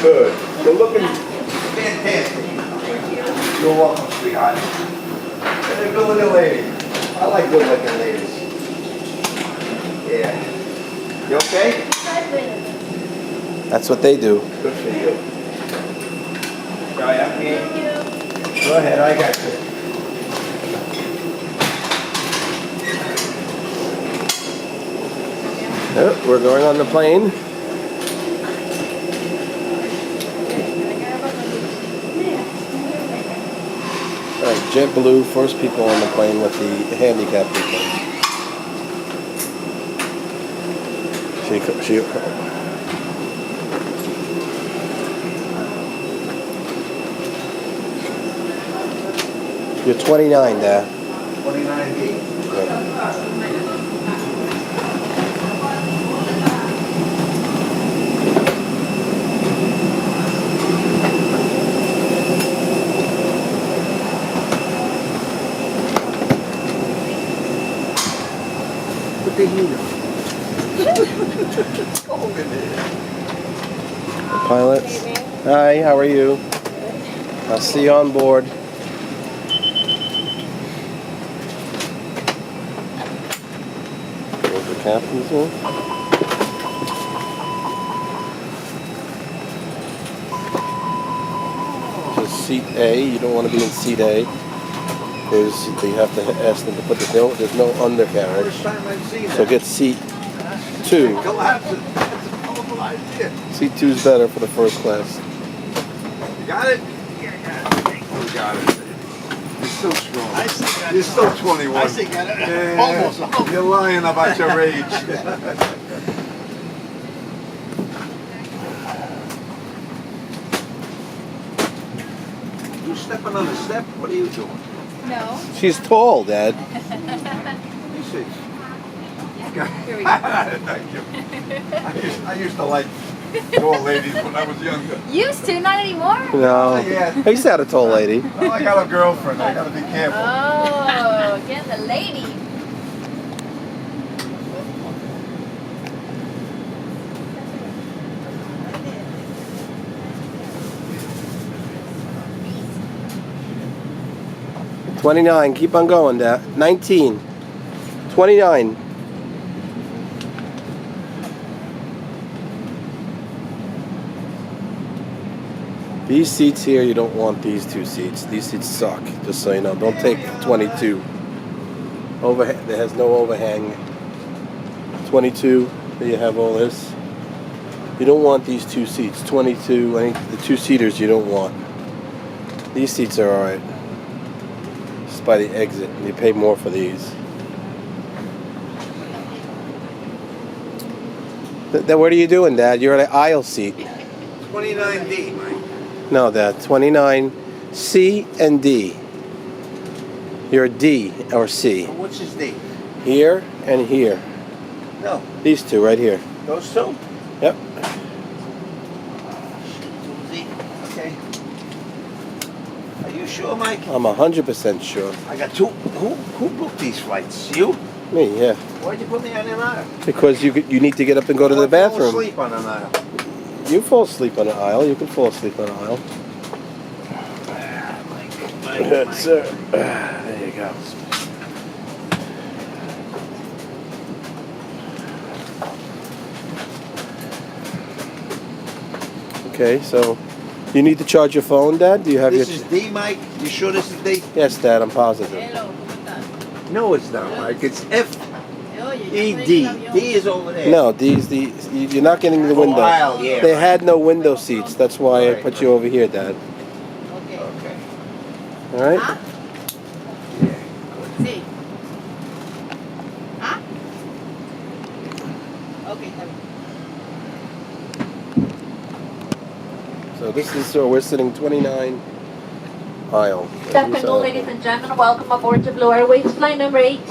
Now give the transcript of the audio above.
Good. You're looking fantastic. You're welcome, sweetheart. And a good looking lady. I like good looking ladies. Yeah. You okay? That's what they do. Good for you. Try out here. Go ahead, I got you. Yep, we're going on the plane. Alright, Jetblue, first people on the plane with the handicapped people. You're 29, Dad. 29 feet. Put the heat on. Go over there. Pilots. Hi, how are you? I'll see you on board. There's the captain's room. Just seat A. You don't want to be in seat A because you have to ask them to put there's no undercarriage. First time I've seen that. So get seat 2. Collapse it. That's a powerful idea. Seat 2 is better for the first class. You got it? Yeah, you got it. You're still strong. You're still 21. I still got it. Yeah, Almost. You're lying about your age. You stepping on a step? What are you doing? No. She's tall, Dad. Let me see. Here we go. Thank you. I used to like tall ladies when I was younger. Used to, not anymore. No. Yeah. I used to have a tall lady. Well, I got a girlfriend. I gotta be careful. Oh, get the lady. $29. Keep on going, Dad. $19. $29. These seats here, you don't want these 2 seats. These seats suck, just so you know. Don't take 22. There has no overhang. 22, there you have all this. You don't want these 2 seats. 22, the 2-seaters you don't want. These seats are alright. Just by the exit. You pay more for these. What are you doing, Dad? You're at an aisle seat. 29D, Mike. No, Dad. 29, C and D. You're a D or C. What's his D? Here and here. No. These 2 right here. Those 2? Yep. Z. Okay. Are you sure, Mike? I'm 100% sure. I got 2. Who booked these flights? You? Me, yeah. Why'd you put me on an aisle? Because you need to get up and go to the I fall bathroom. asleep on an aisle. You fall asleep on an aisle. You can fall asleep on an aisle. Good, sir. There you go. Okay, so you need to charge your phone, Dad? Do you have This your? is D, Mike? You sure this is D? Yes, Dad. I'm positive. Hello, ¿cómo estás? No, it's not, Mike. It's F Oye, E ya D. estoy en el avión. D is over there. No, you're not getting the window. Aisle, yeah. They had no window seats. That's why I put you over here, Dad. Okay. Okay. All right. ¿Ah? Sí. ¿Ah? Okay, está bien. So so we're sitting 29 aisle. Good afternoon, ladies and gentlemen. Welcome aboard Jetblue Airways flight number 18.